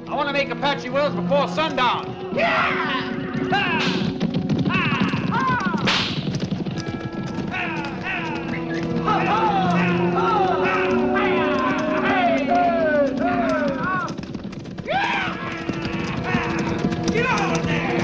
I want to make Apache Wells before sundown. Yeah! Get on there!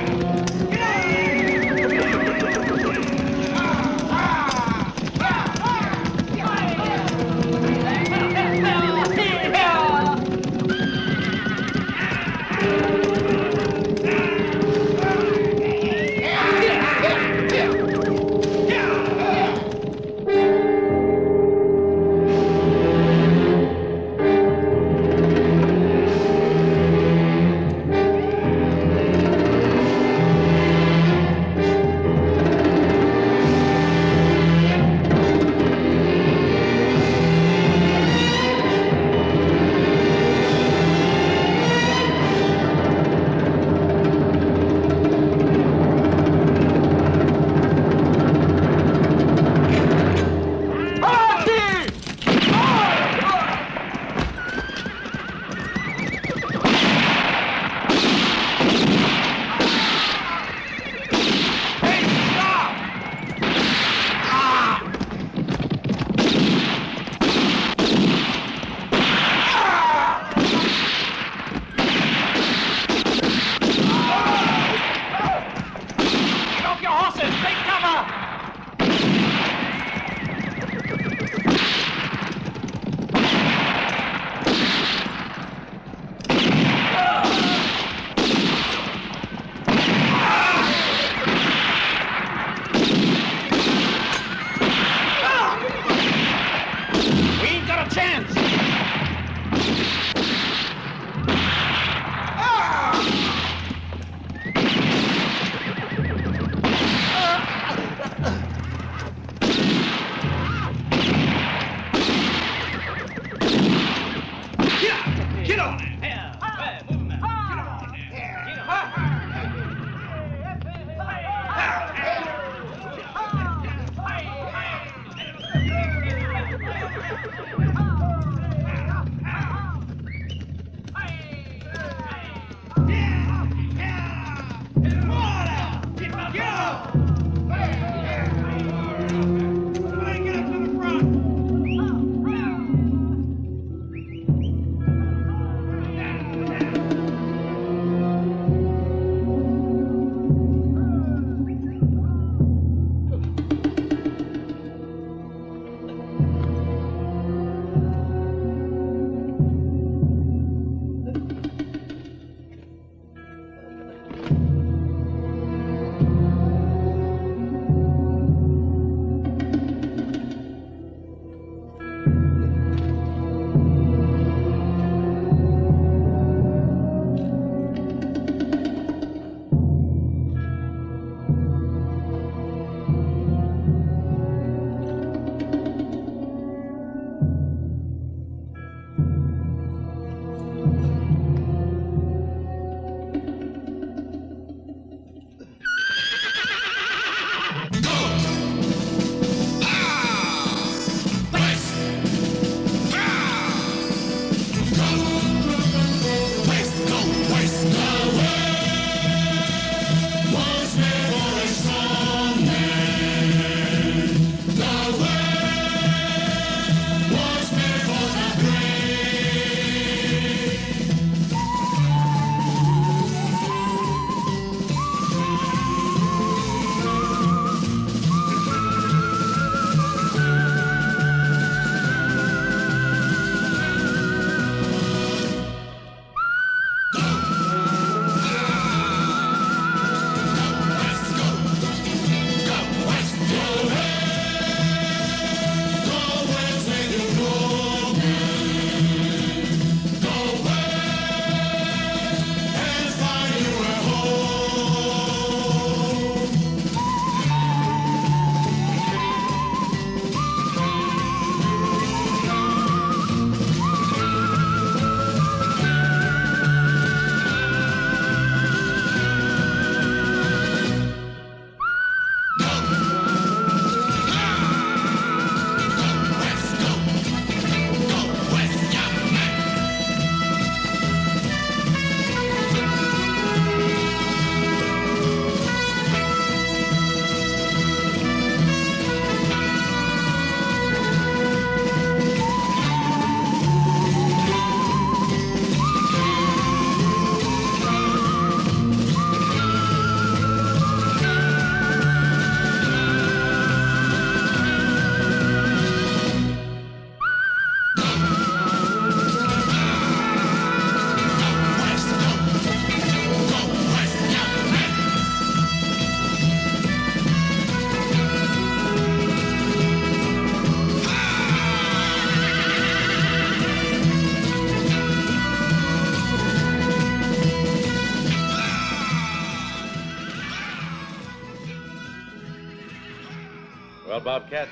Well, Bobcat,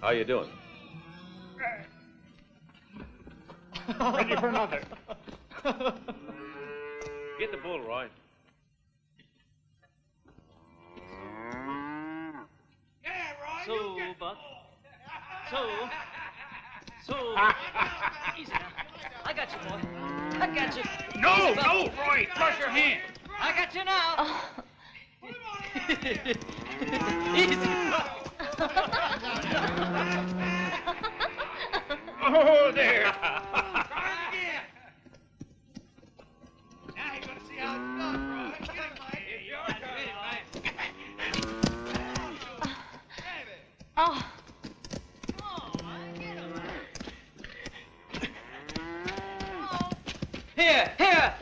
how you doing? Ready for another. Get the bull, Roy. So, Buck. So. Easy now. I got you, boy. I got you. No, Easy, no, Roy, crush your hand. I got you now. Easy. Oh, there. Oh. Here. Here.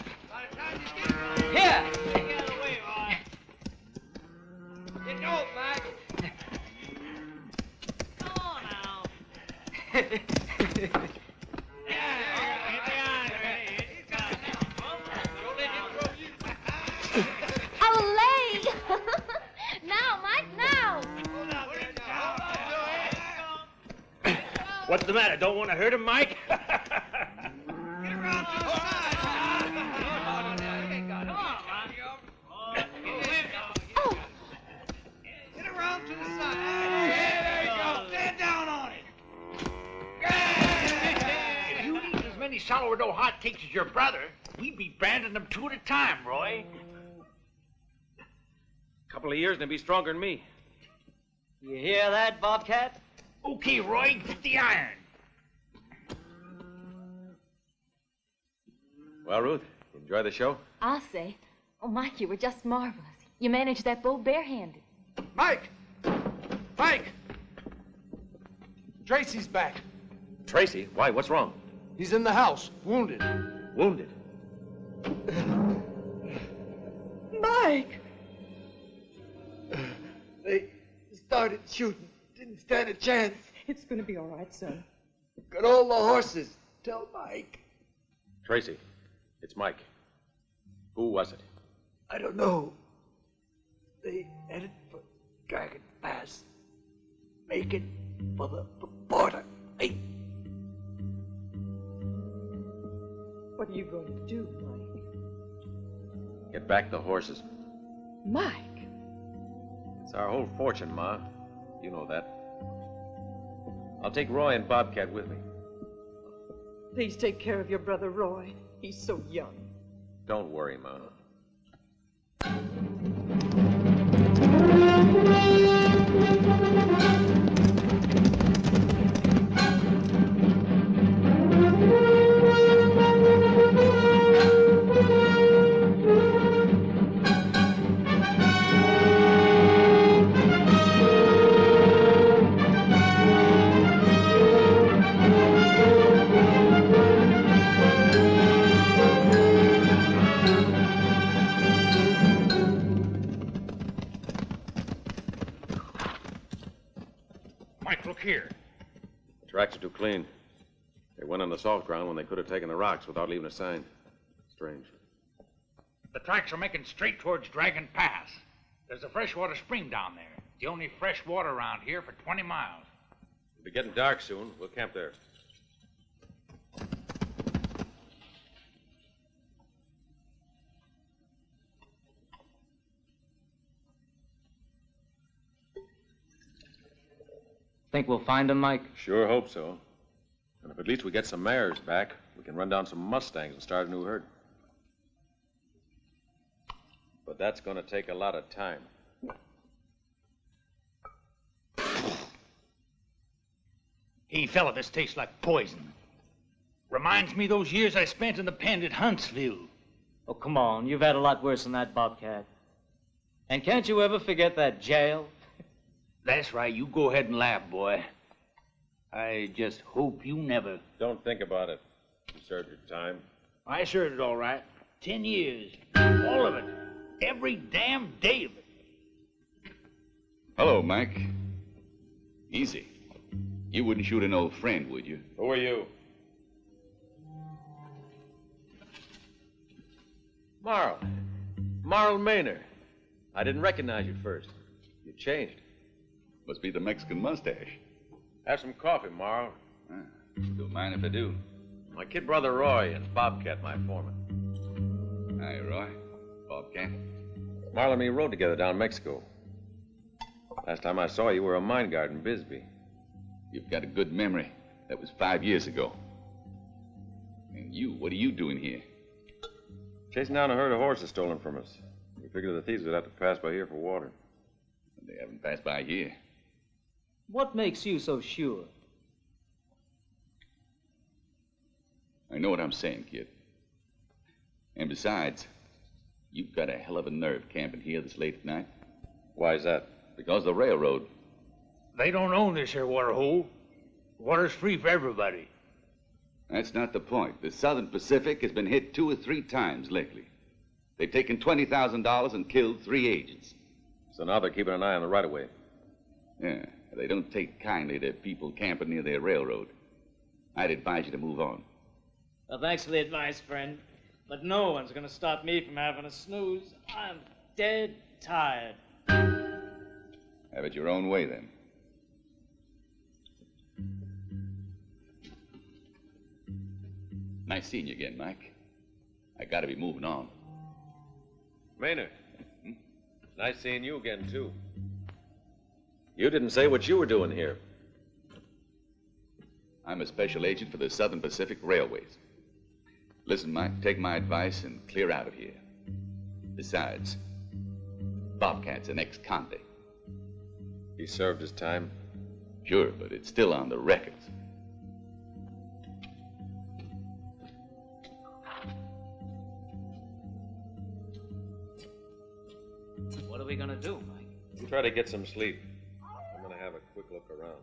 Take it out of the way, Roy. You go, Mike. Come on now. Olay! Now, Mike, now! What's the matter? Don't want to hurt him, Mike? Sourdough hotcakes as your brother, we'd be branding them 2 at a time, Roy. Couple of years and he'll be stronger than me. You hear that, Bobcat? Okay, Roy, get the iron. Well, Ruth, enjoy the show? I'll say. Oh, Mike, you were just marvelous. You managed that bull barehanded. Mike! Mike! Tracy's back. Tracy? Why? What's wrong? He's in the house, wounded. Wounded? Mike! They started shooting. Didn't stand a chance. It's gonna be all right, son. Got all the horses. Tell Mike. Tracy, it's Mike. Who was it? I don't know. They headed for Dragon Pass. Making for the border. Hey. What are you going to do, Mike? Get back the horses. Mike! It's our whole fortune, Ma. You know that. I'll take Roy and Bobcat with me. Please take care of your brother Roy. He's so young. Don't worry, Ma. Here. Tracks are too clean. They went on the soft ground when they could have taken the rocks without leaving a sign. Strange. The tracks are making straight towards Dragon Pass. There's a freshwater spring down there. The only fresh water around here for 20 miles. It'll be getting dark soon. We'll camp there. Think we'll find him, Mike? Sure hope so. And if at least we get some mares back, we can run down some Mustangs and start a new herd. But that's going to take a lot of time. Hey, fella, this tastes like poison. Reminds me of those years I spent in the pen at Huntsville. Oh, come on. You've had a lot worse than that, Bobcat. And can't you ever forget that jail? That's right. You go ahead and laugh, boy. I just hope you never... Don't think about it. You served your time. I served it all right. 10 years. All of it. Every damn day of it. Hello, Mike. Easy. You wouldn't shoot an old friend, would you? Who are you? Marl. Marl Maynard. I didn't recognize you at first. You changed. Must be the Mexican mustache. Have some coffee, Marl. Don't mind if I do. My kid brother Roy and Bobcat, my foreman. Hi, Roy. Bobcat. Marl and me rode together down Mexico. Last time I saw you were a mine guard in Bisbee. You've got a good memory. That was 5 years ago. And you, what are you doing here? Chasing down a herd of horses stolen from us. We figured the thieves would have to pass by here for water. They haven't passed by here. What makes you so sure? I know what I'm saying, kid. And besides, you've got a hell of a nerve camping here this late at night. Why is that? Because the railroad. They don't own this here water hole. Water's free for everybody. That's not the point. The Southern Pacific has been hit 2 or 3 times lately. They've taken $20,000 and killed 3 agents. So now they're keeping an eye on the right-of-way. Yeah, they don't take kindly to people camping near their railroad. I'd advise you to move on. Well, thanks for the advice, friend. But no one's gonna stop me from having a snooze. I'm dead tired. Have it your own way, then. Nice seeing you again, Mike. I gotta be moving on. Maynard. Nice seeing you again, too. You didn't say what you were doing here. I'm a special agent for the Southern Pacific Railways. Listen, Mike, take my advice and clear out of here. Besides, Bobcat's an ex-convict. He served his time. Sure, but it's still on the records. What are we gonna do, Mike? You try to get some sleep. I'm gonna have a quick look around.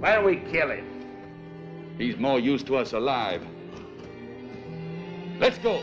Why don't we kill him? He's more used to us alive. Let's go.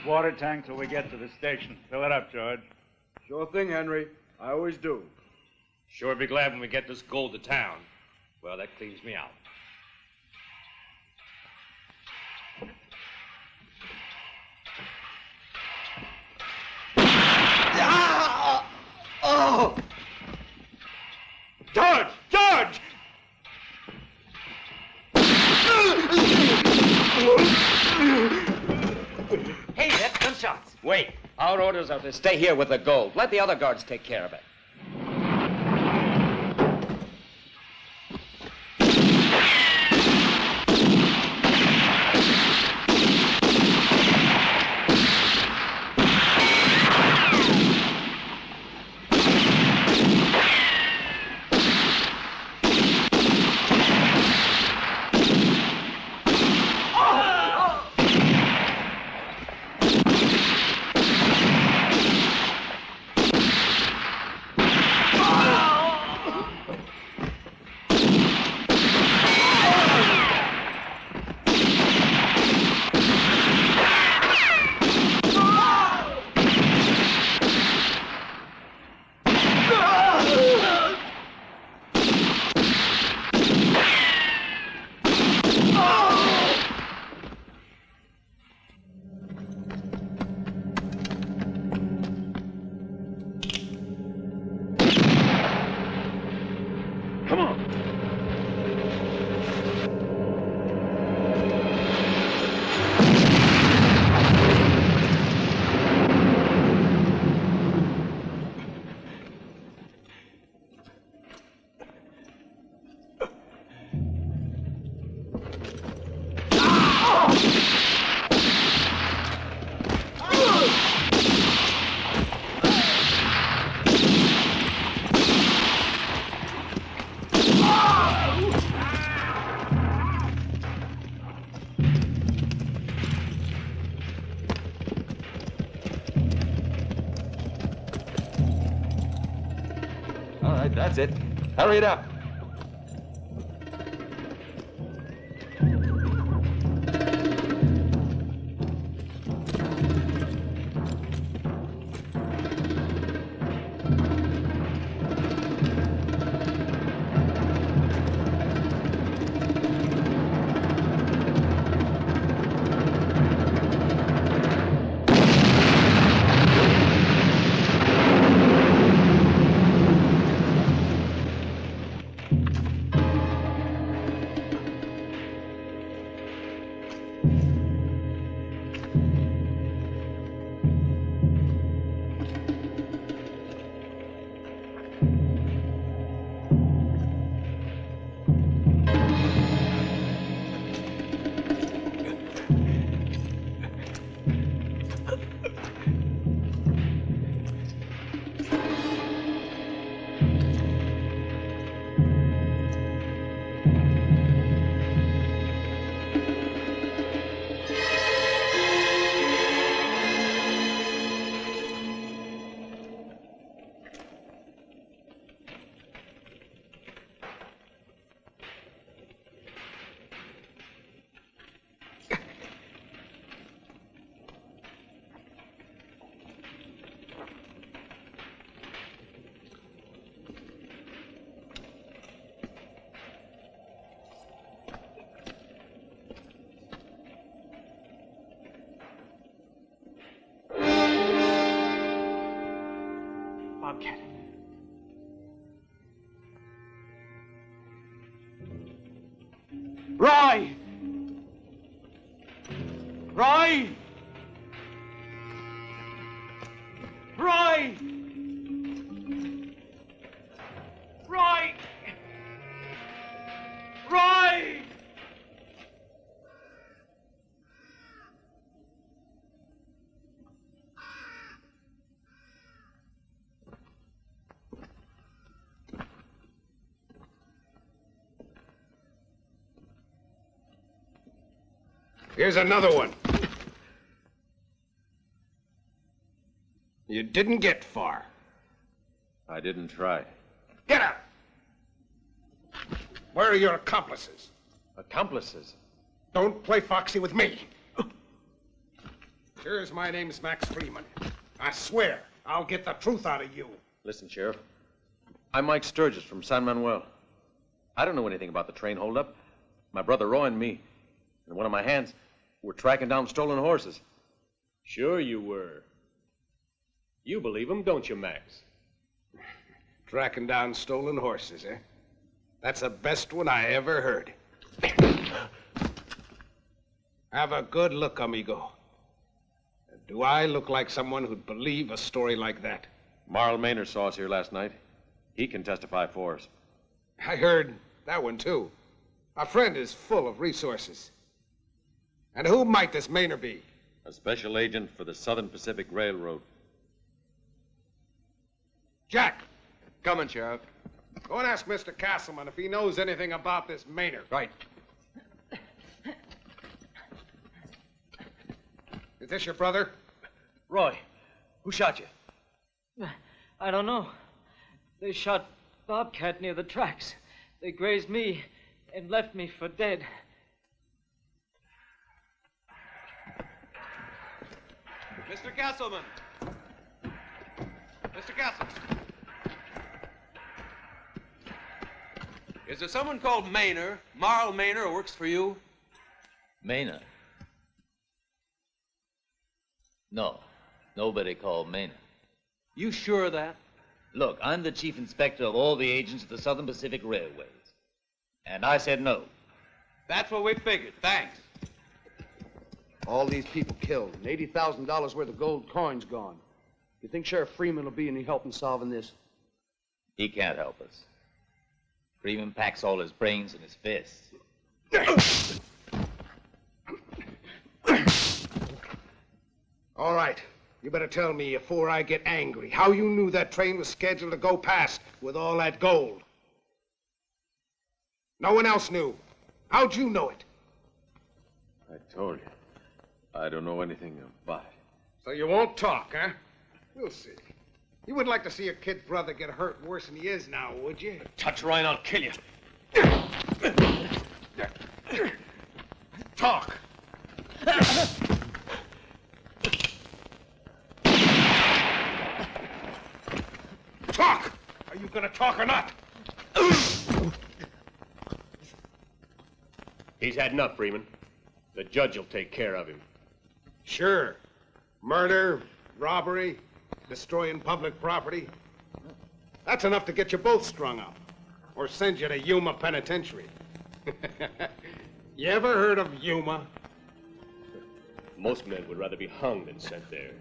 water tank till we get to the station. Fill it up, George. Sure thing, Henry. I always do. Sure be glad when we get this gold to town. Well, that cleans me out. Oh! George! George! Hey, that's gunshots. Wait. Our orders are to stay here with the gold. Let the other guards take care of it. All right, that's it. Hurry it up. Bobcat. Roy! Roy! Roy! Roy! Roy! Here's another one. You didn't get far. I didn't try. Get up! Where are your accomplices? Accomplices? Don't play foxy with me. Sure as my name's Max Freeman. I swear I'll get the truth out of you. Listen, Sheriff. I'm Mike Sturgis from San Manuel. I don't know anything about the train holdup. My brother Roy and me, and one of my hands, were tracking down stolen horses. Sure you were. You believe him, don't you, Max? Tracking down stolen horses, eh? That's the best one I ever heard. Have a good look, amigo. Do I look like someone who'd believe a story like that? Marl Maynard saw us here last night. He can testify for us. I heard that one, too. Our friend is full of resources. And who might this Maynard be? A special agent for the Southern Pacific Railroad. Jack! Coming, Sheriff. Go and ask Mr. Castleman if he knows anything about this Maynard. Right. Is this your brother? Roy, who shot you? I don't know. They shot Bobcat near the tracks. They grazed me and left me for dead. Mr. Castleman! Mr. Castleman! Is there someone called Maynard, Marl Maynard, who works for you? Maynard? No, nobody called Maynard. You sure of that? Look, I'm the chief inspector of all the agents of the Southern Pacific Railways. And I said no. That's what we figured. Thanks. All these people killed and $80,000 worth of gold coins gone. You think Sheriff Freeman will be any help in solving this? He can't help us. Freeman packs all his brains in his fists. All right. You better tell me before I get angry how you knew that train was scheduled to go past with all that gold. No one else knew. How'd you know it? I told you. I don't know anything about it. So you won't talk, huh? We'll see. You wouldn't like to see your kid brother get hurt worse than he is now, would you? Touch Ryan, I'll kill you. Talk. Talk! Are you gonna talk or not? He's had enough, Freeman. The judge will take care of him. Sure. Murder, robbery, destroying public property. That's enough to get you both strung up. Or send you to Yuma Penitentiary. You ever heard of Yuma? Most men would rather be hung than sent there.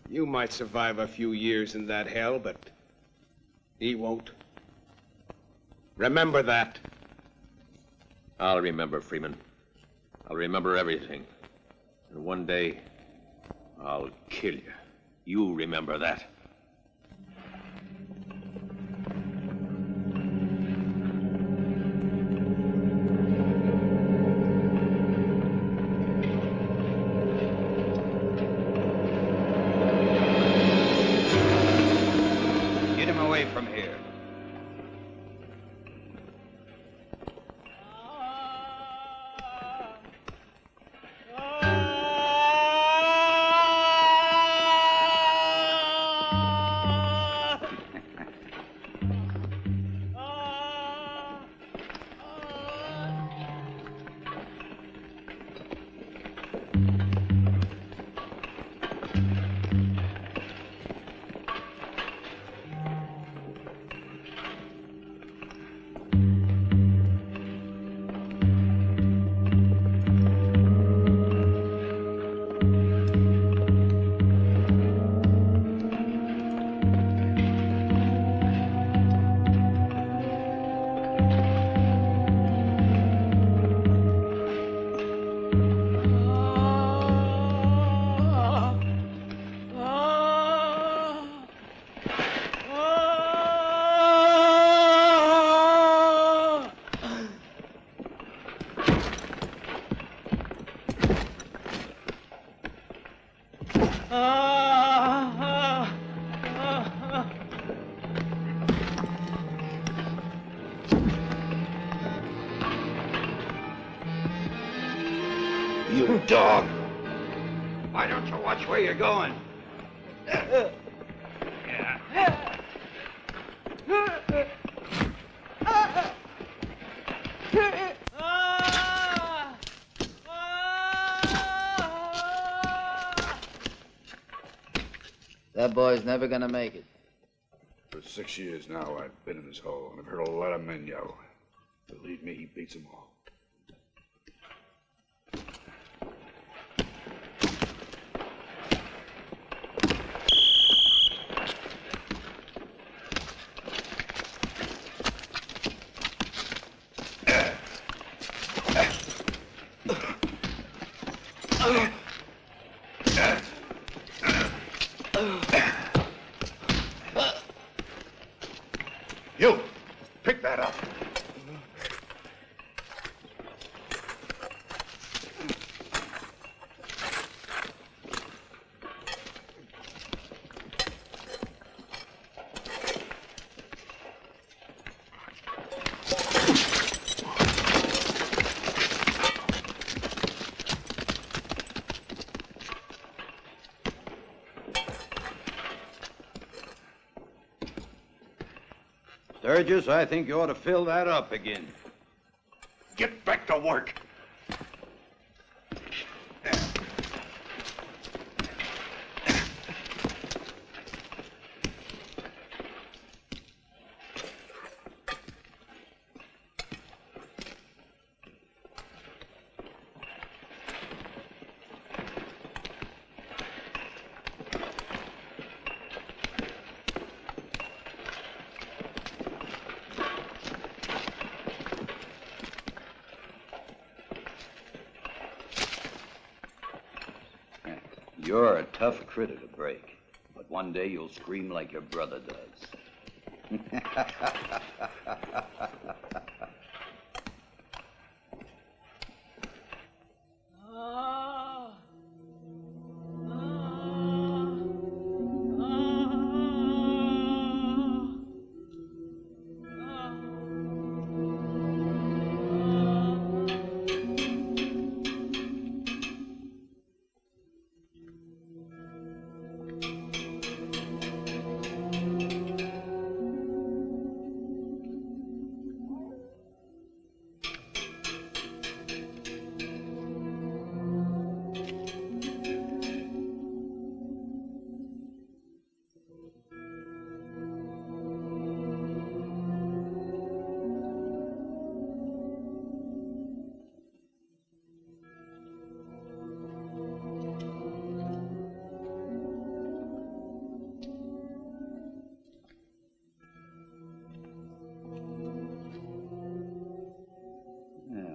You might survive a few years in that hell, but he won't. Remember that. I'll remember, Freeman. I'll remember everything. And one day, I'll kill you. You remember that. Get him away from here. dog! Why don't you watch where you're going? That boy's never gonna make it. For 6 years now, I've been in this hole, and I've heard a lot of men yell. Believe me, he beats them all. You, pick that up. Sturgis, I think you ought to fill that up again. Get back to work. You're a tough critter to break, but one day you'll scream like your brother does.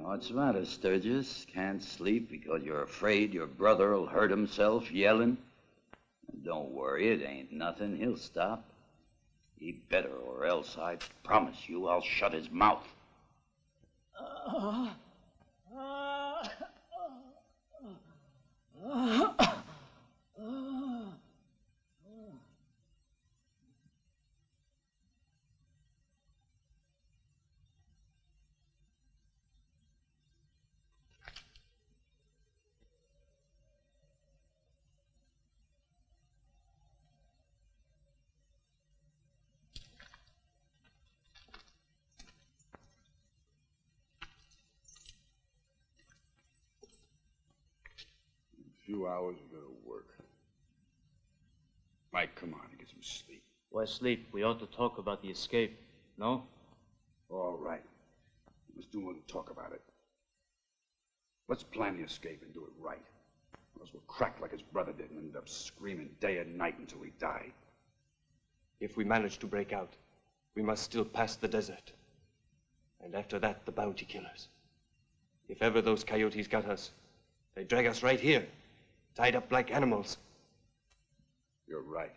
What's the matter, Sturgis? Can't sleep because you're afraid your brother'll hurt himself yelling? Don't worry, it ain't nothing. He'll stop. He better, or else I promise you I'll shut his mouth. Few hours, we go to work. Mike, come on, get some sleep. Why sleep? We ought to talk about the escape, no? All right. Let's do more than talk about it. Let's plan the escape and do it right. Or else we'll crack like his brother did and end up screaming day and night until we die. If we manage to break out, we must still pass the desert. And after that, the bounty killers. If ever those coyotes got us, they drag us right here, tied up like animals. You're right.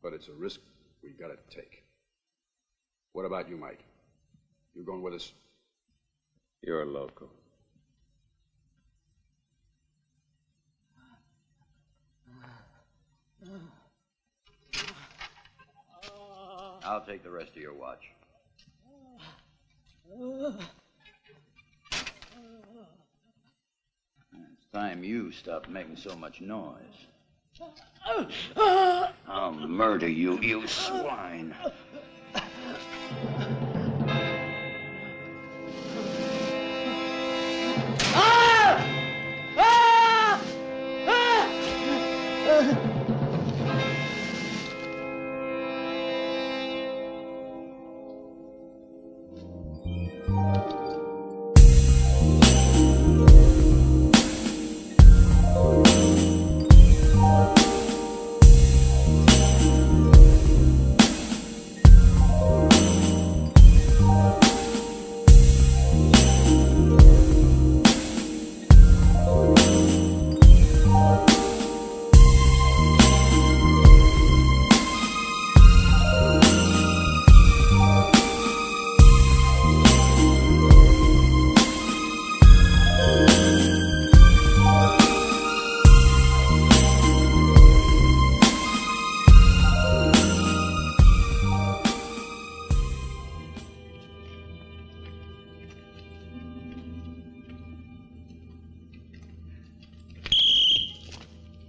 But it's a risk we gotta take. What about you, Mike? You going with us? You're a local. I'll take the rest of your watch. Time you stop making so much noise. I'll murder you, you swine.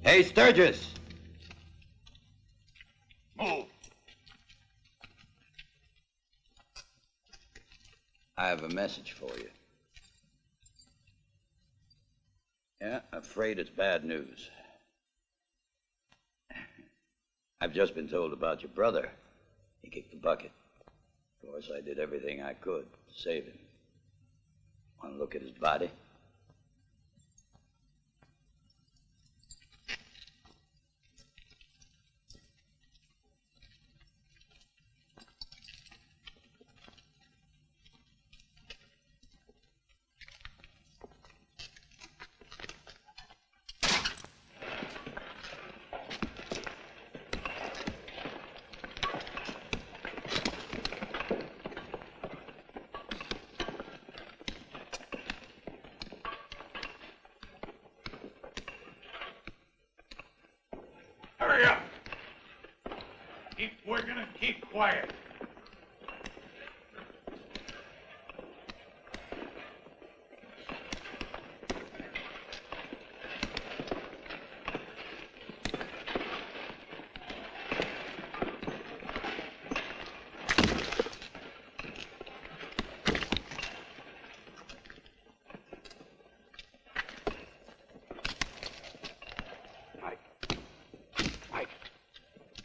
Hey, Sturgis! Move. I have a message for you. Yeah, afraid it's bad news. I've just been told about your brother. He kicked the bucket. Of course, I did everything I could to save him. Want to look at his body? Hurry up. Keep working and keep quiet.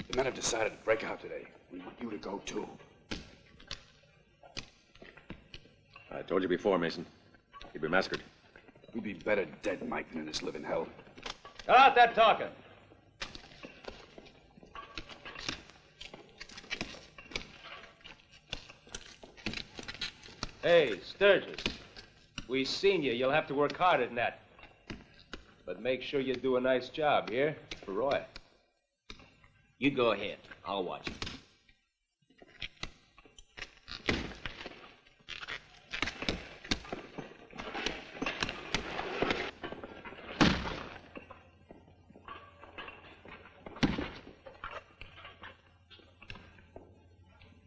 The men have decided to break out today. We want you to go, too. I told you before, Mason. You'd be massacred. We'd be better dead, Mike, than in this living hell. Cut out that talking. Hey, Sturgis. We seen you. You'll have to work harder than that. But make sure you do a nice job, here, for Roy. You go ahead. I'll watch it.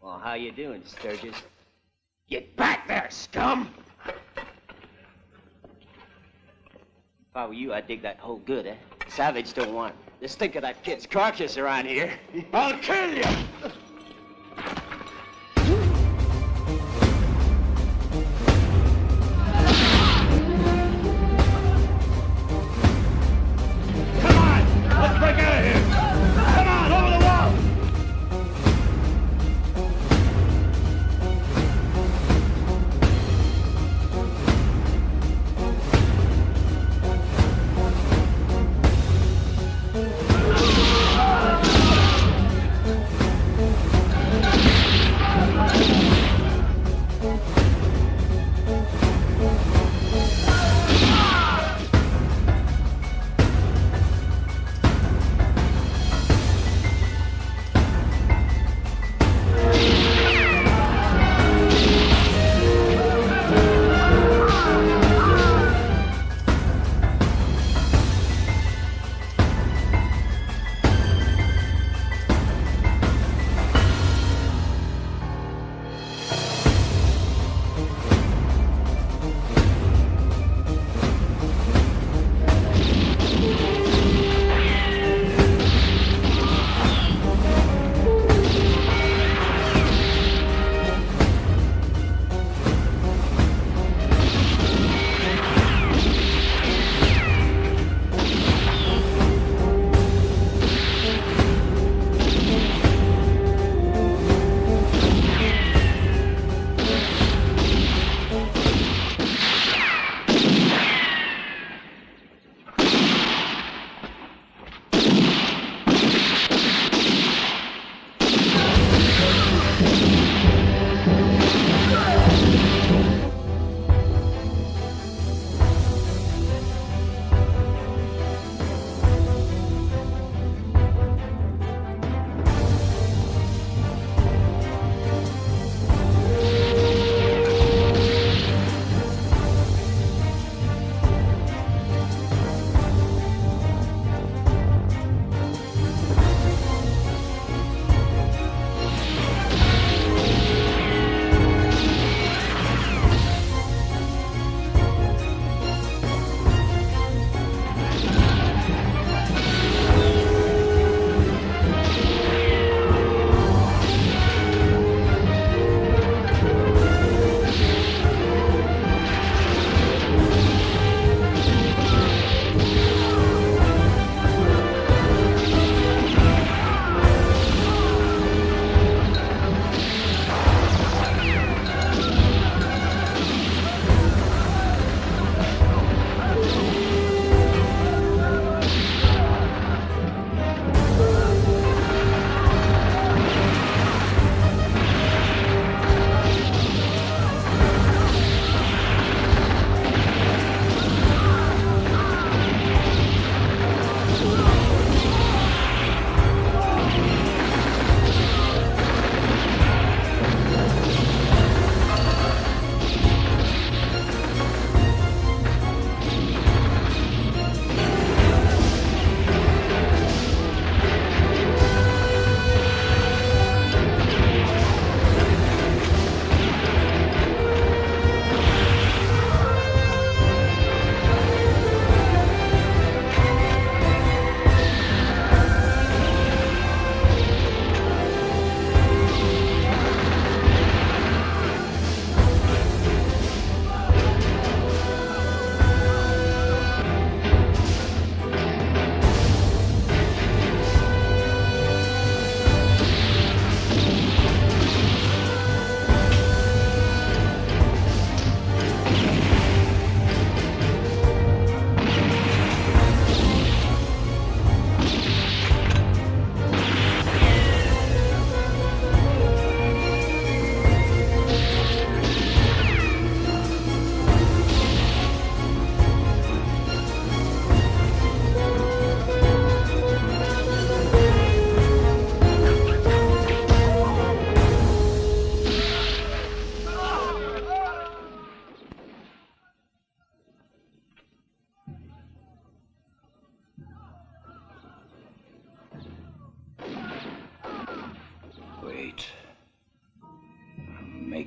Well, how you doing, Sturgis? Get back there, scum! If I were you, I'd dig that hole good, eh? Savage don't want it. Just think of that kid's carcass around here. I'll kill you! Come on! Let's break out of here! Come on, over the wall!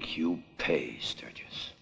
make you pay, Sturgis.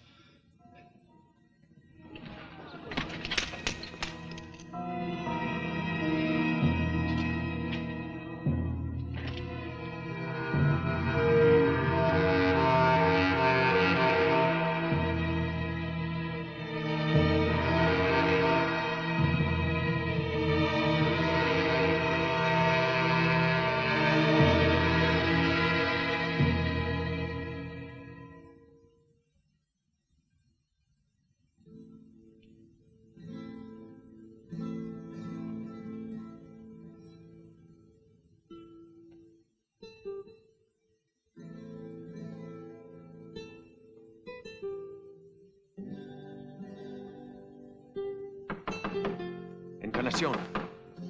Encarnación.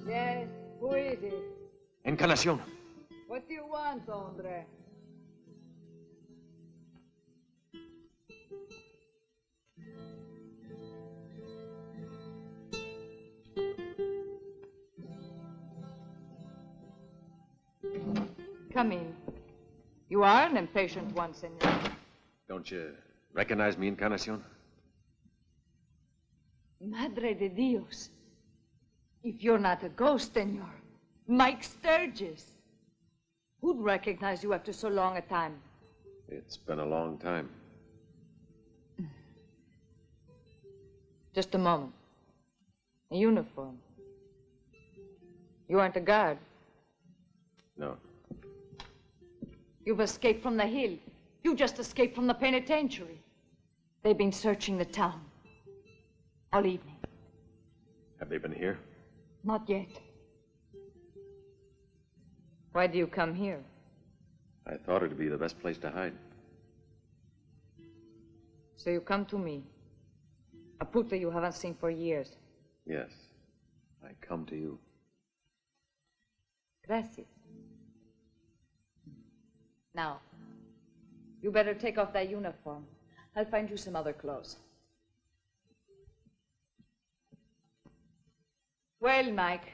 Yes, who is it? Encarnación. What do you want, hombre? Come in. You are an impatient one, senor. Don't you recognize me, Encarnación? Madre de Dios. If you're not a ghost, then you're Mike Sturgis. Who'd recognize you after so long a time? It's been a long time. Just a moment. A uniform. You aren't a guard. No. You've escaped from the hill. You just escaped from the penitentiary. They've been searching the town all evening. Have they been here? Not yet. Why do you come here? I thought it'd be the best place to hide. So you come to me, a puta you haven't seen for years. Yes. I come to you. Gracias. Now, you better take off that uniform. I'll find you some other clothes. Well, Mike,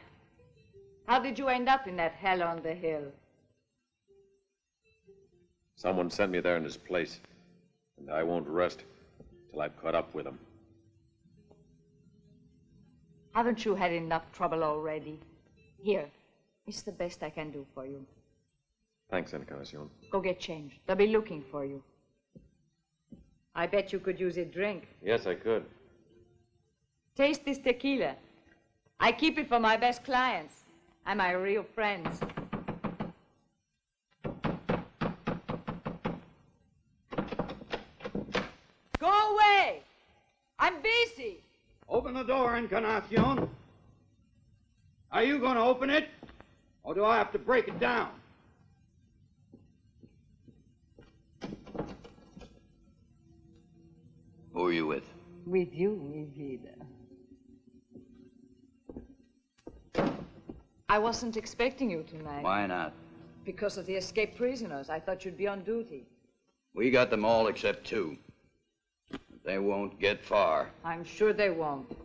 how did you end up in that hell on the hill? Someone sent me there in his place, and I won't rest till I've caught up with him. Haven't you had enough trouble already? Here, it's the best I can do for you. Thanks, Encarnación. Go get changed. They'll be looking for you. I bet you could use a drink. Yes, I could. Taste this tequila. I keep it for my best clients and my real friends. Go away! I'm busy. Open the door, Encarnacion. Are you going to open it? Or do I have to break it down? Who are you with? With you, mi vida. I wasn't expecting you tonight. Why not? Because of the escaped prisoners. I thought you'd be on duty. We got them all except two. But they won't get far. I'm sure they won't.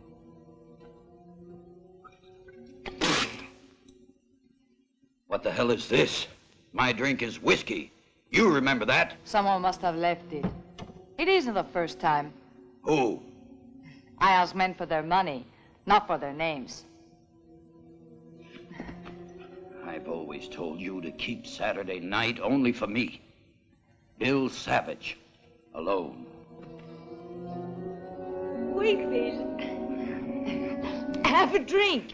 What the hell is this? My drink is whiskey. You remember that? Someone must have left it. It isn't the first time. Who? I ask men for their money, not for their names. I've always told you to keep Saturday night only for me. Bill Savage. Alone. Wigfield. Have a drink.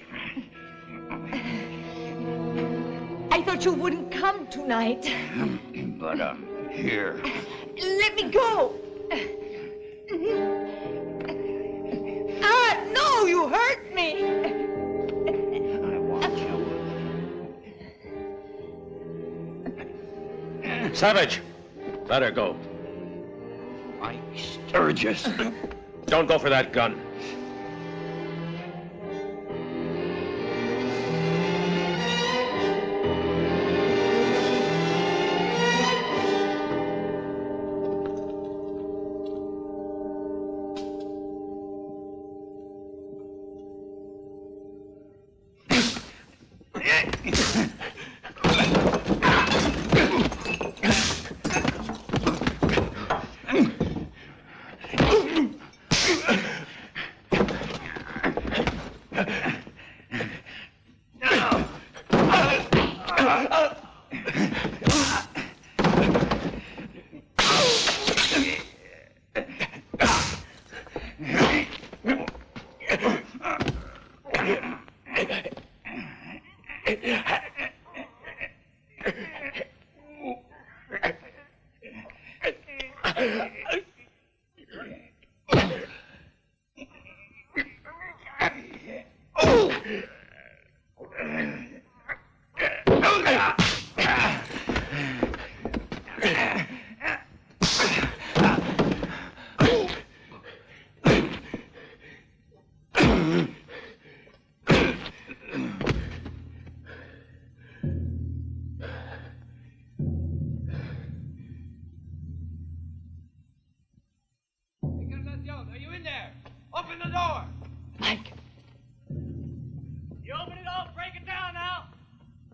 I thought you wouldn't come tonight. But here. Let me go. Ah, no, you hurt me. I want you. Savage! Let her go. Mike Sturgis. Don't go for that gun. Are you in there? Open the door! Mike, You open it all, break it down now.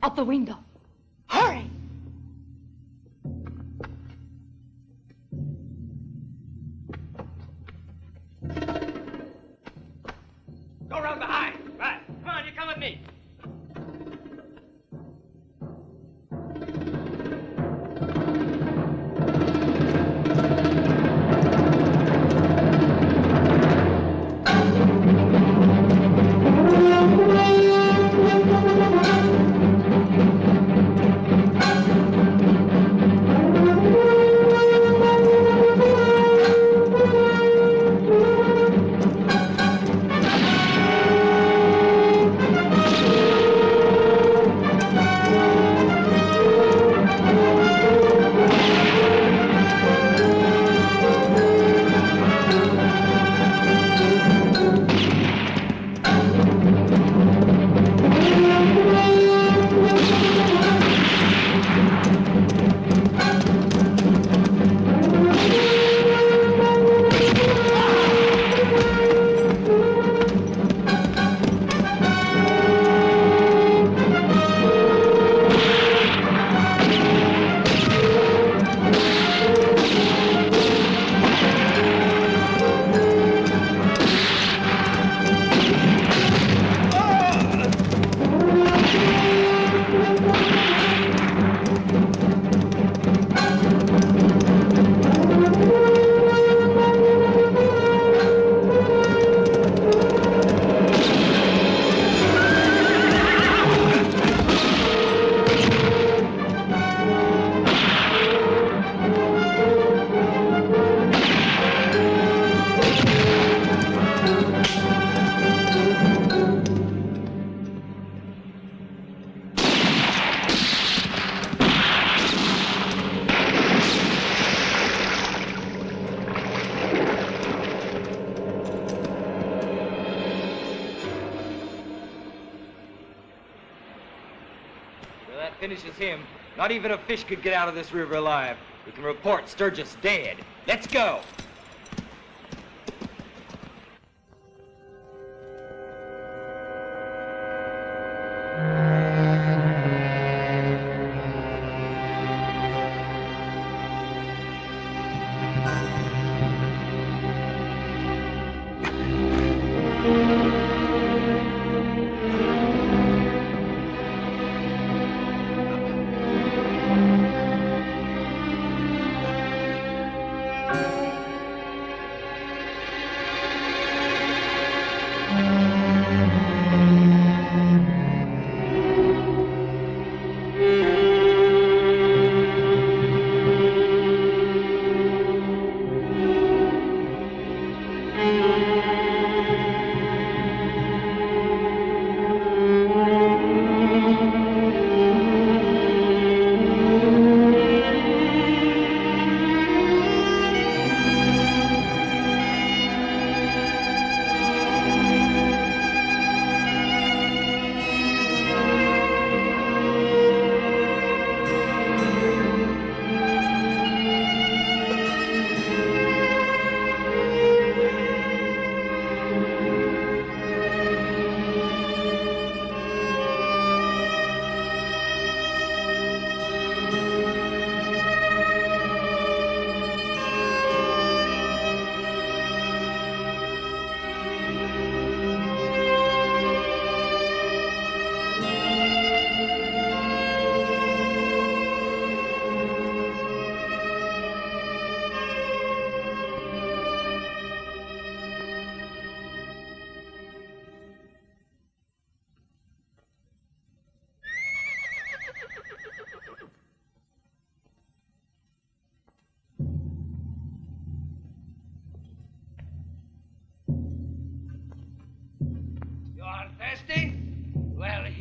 out the window. Hurry! Go around behind. Right. Come on, you come with me. Finishes him. Not even a fish could get out of this river alive. We can report Sturgis dead. Let's go.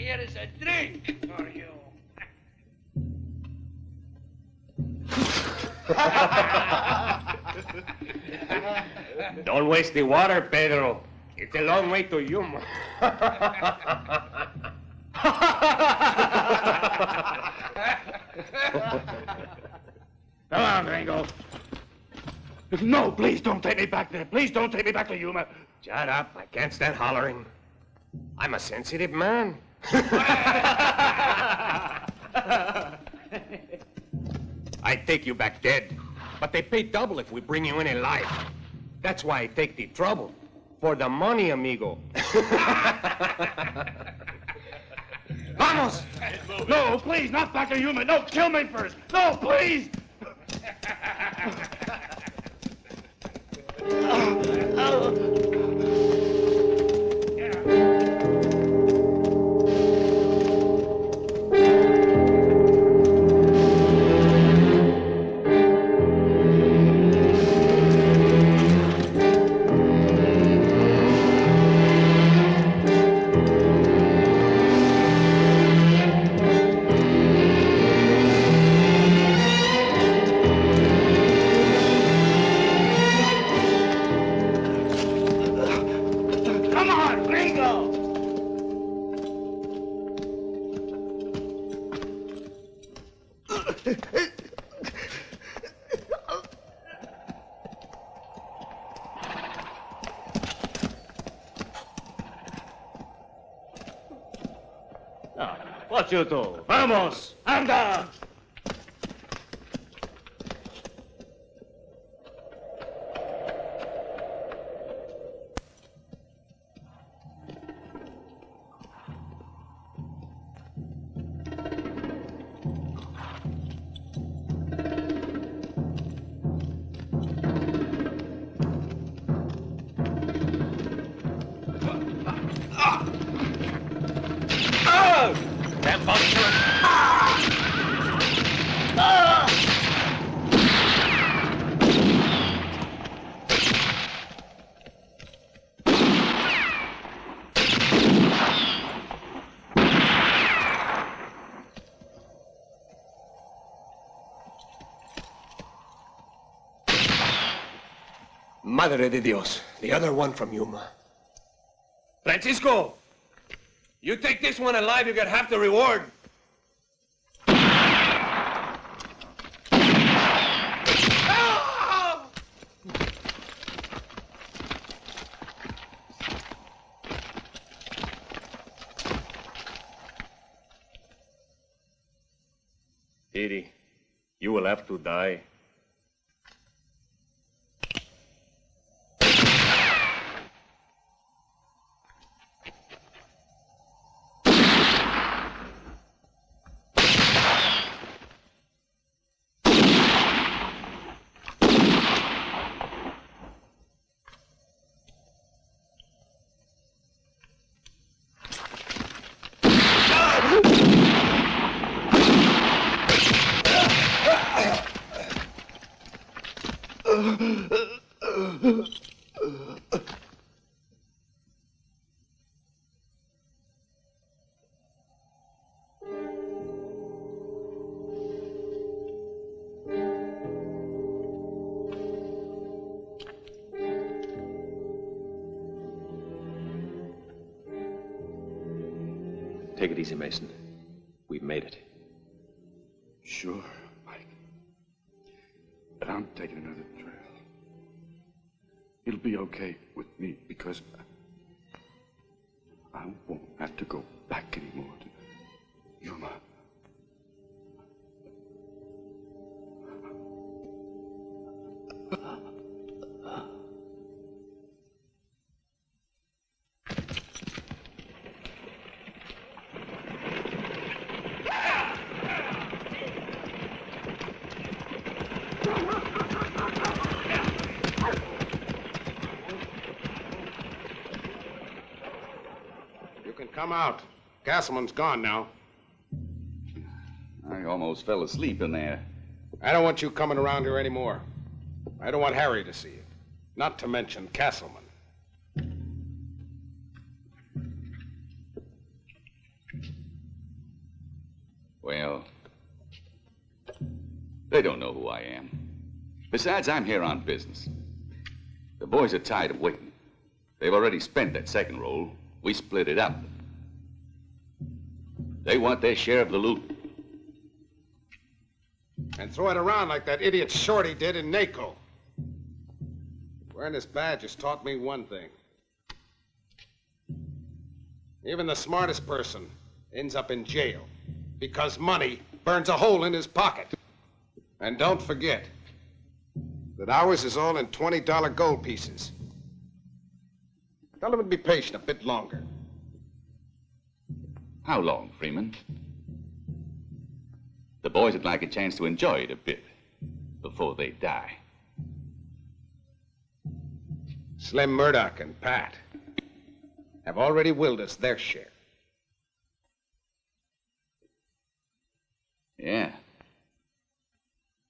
here is a drink for you. Don't waste the water, Pedro. It's a long way to Yuma. Come on, Gringo. No, please don't take me back there. Please don't take me back to Yuma. Shut up. I can't stand hollering. I'm a sensitive man. I'd take you back dead, but they pay double if we bring you in alive. That's why I take the trouble. For the money, amigo. Vamos! No, please, not back to Yuma. No, kill me first. No, please! What you do? Vamos! Anda! Madre de Dios, the other one from Yuma. Francisco, you take this one alive, you get half the reward. Didi, you will have to die. Take it easy, Mason. We've made it. Sure, Mike. But I'm taking another trail. It'll be okay with me because I won't have to go back anymore to Yuma. Come out. Castleman's gone now. I almost fell asleep in there. I don't want you coming around here anymore. I don't want Harry to see you. Not to mention Castleman. they don't know who I am. Besides, I'm here on business. The boys are tired of waiting. They've already spent that second roll. We split it up. They want their share of the loot. And throw it around like that idiot Shorty did in NACO. Wearing this badge has taught me one thing. Even the smartest person ends up in jail because money burns a hole in his pocket. And don't forget that ours is all in $20 gold pieces. Tell them to be patient a bit longer. How long, Freeman? The boys would like a chance to enjoy it a bit before they die. Slim Murdoch and Pat have already willed us their share. Yeah.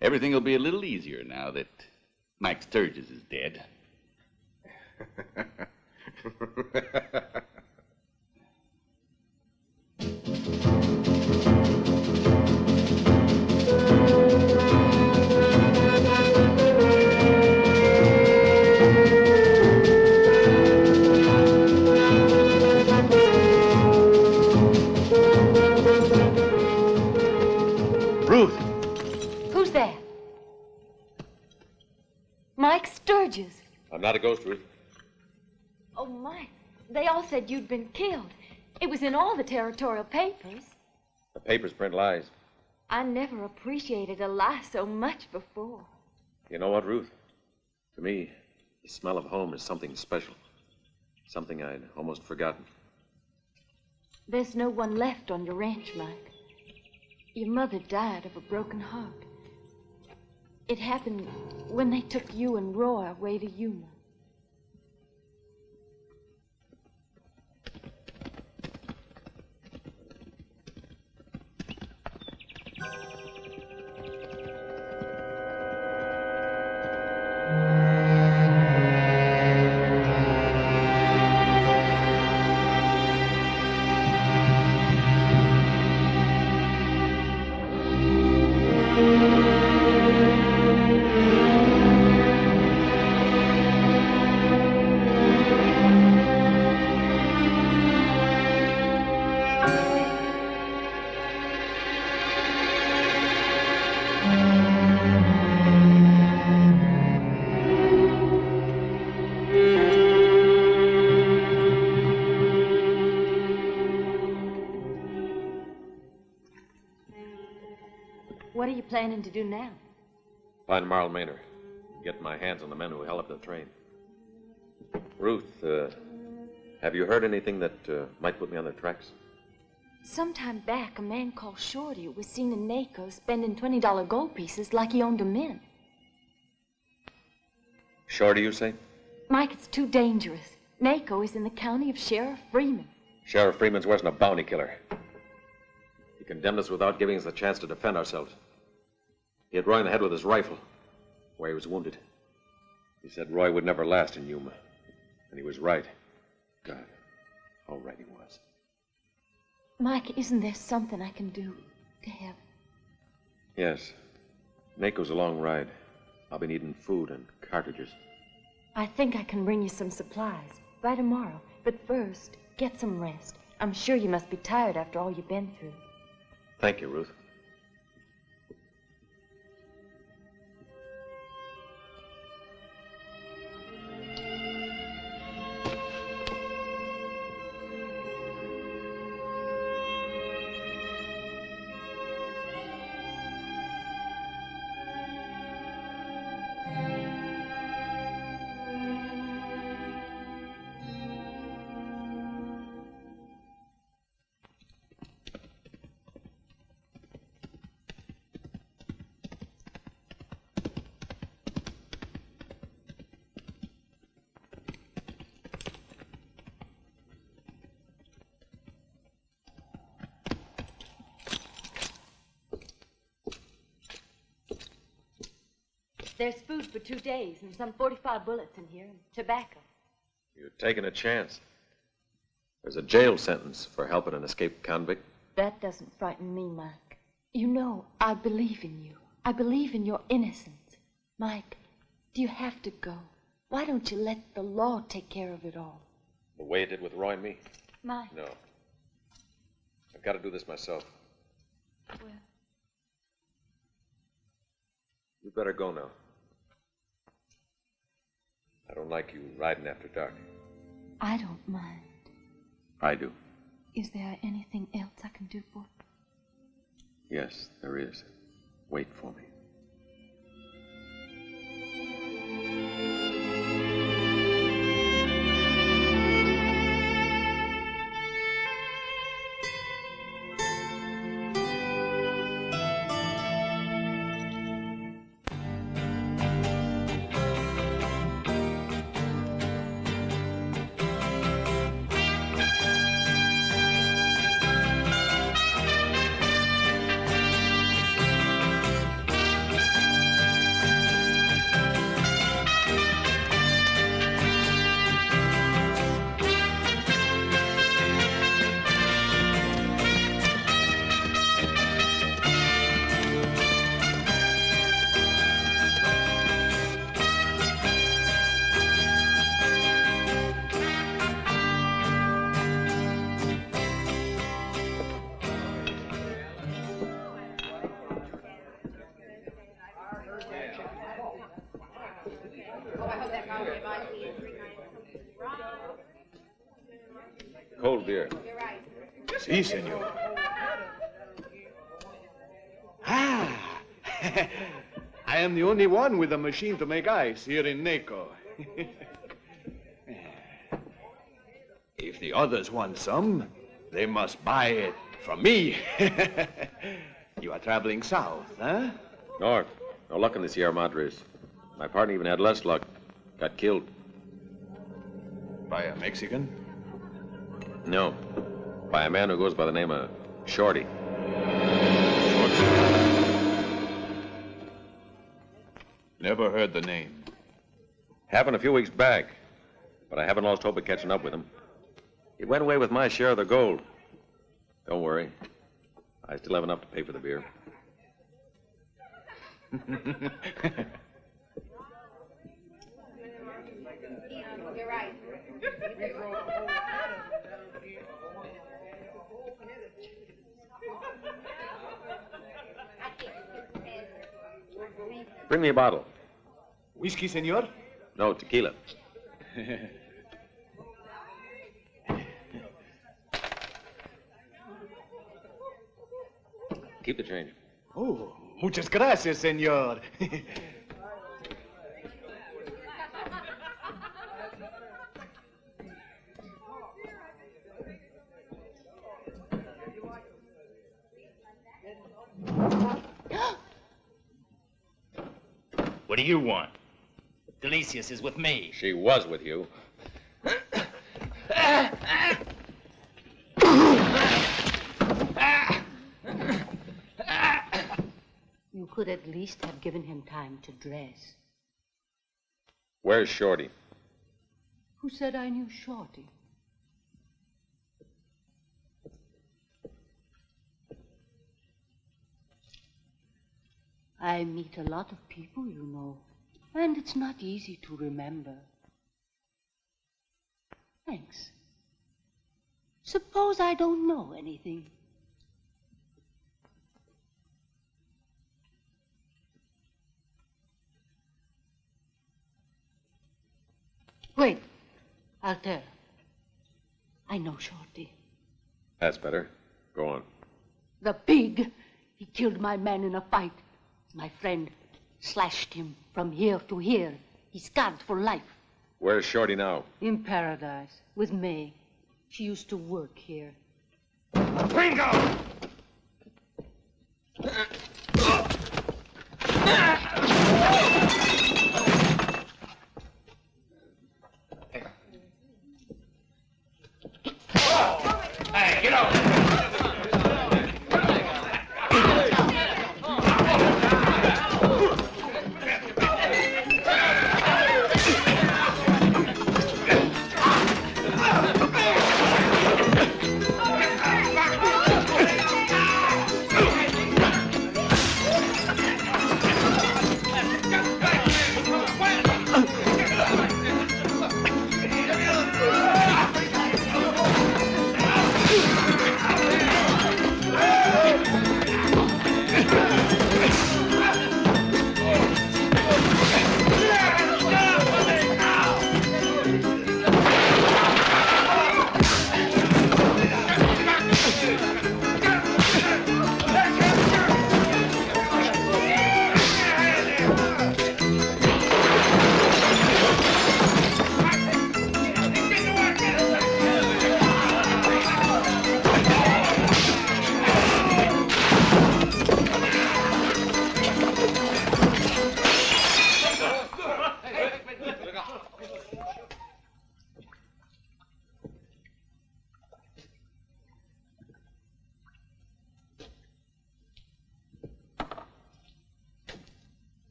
Everything will be a little easier now that Mike Sturgis is dead. Ruth! Who's that? Mike Sturgis. I'm not a ghost, Ruth. Oh, Mike, they all said you'd been killed. It was in all the territorial papers. The papers print lies. I never appreciated a lie so much before. You know what, Ruth? To me, the smell of home is something special. Something I'd almost forgotten. There's no one left on your ranch, Mike. Your mother died of a broken heart. It happened when they took you and Roy away to Yuma. What are you planning to do now? Find Marl Maynard. Get my hands on the men who held up the train. Ruth, have you heard anything that might put me on their tracks? Sometime back, a man called Shorty was seen in NACO spending $20 gold pieces like he owned a mint. Shorty, you say? Mike, it's too dangerous. NACO is in the county of Sheriff Freeman. Sheriff Freeman's worse than a bounty killer. He condemned us without giving us the chance to defend ourselves. He hit Roy in the head with his rifle, where he was wounded. He said Roy would never last in Yuma. And he was right. God, how right he was. Mike, isn't there something I can do to help? Yes. NACO's a long ride. I'll be needing food and cartridges. I think I can bring you some supplies by tomorrow. But first, get some rest. I'm sure you must be tired after all you've been through. Thank you, Ruth. There's food for 2 days and some 45 bullets in here and tobacco. You're taking a chance. There's a jail sentence for helping an escaped convict. That doesn't frighten me, Mike. You know, I believe in you. I believe in your innocence. Mike, do you have to go? Why don't you let the law take care of it all? The way it did with Roy and me? Mike. No. I've got to do this myself. Well, You better go now. I don't like you riding after dark. I don't mind. I do. Is there anything else I can do for you? Yes, there is. Wait for me. Cold beer. Si, senor. Ah! I am the only one with a machine to make ice here in Naco. If the others want some, they must buy it from me. You are traveling south, huh? North. No luck in the Sierra Madres. My partner even had less luck. Got killed. By a Mexican? No. By a man who goes by the name of Shorty. Never heard the name. Happened a few weeks back, but I haven't lost hope of catching up with him. He went away with my share of the gold. Don't worry. I still have enough to pay for the beer. You're right. Bring me a bottle. Whiskey, senor? No, tequila. Keep the change. Oh, muchas gracias, senor. What do you want? Delicious is with me. She was with you. You could at least have given him time to dress. Where's Shorty? Who said I knew Shorty? I meet a lot of people, you know, and it's not easy to remember. Thanks. Suppose I don't know anything. Wait, I'll tell. I know Shorty. That's better. Go on. The pig! He killed my man in a fight. My friend slashed him from here to here. He's scarred for life. Where's Shorty now? In paradise, with May. She used to work here. Bingo! Hey, get out!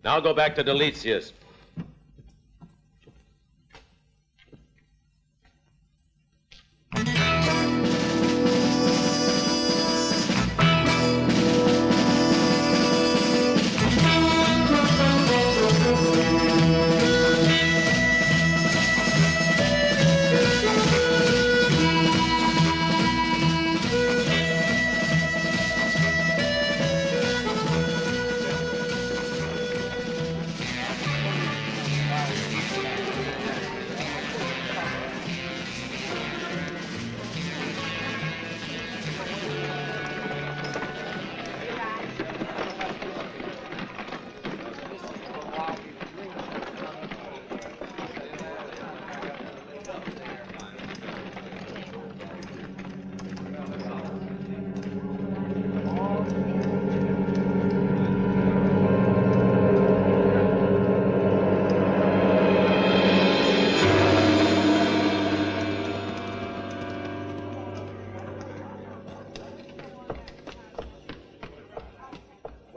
Now go back to Delicious.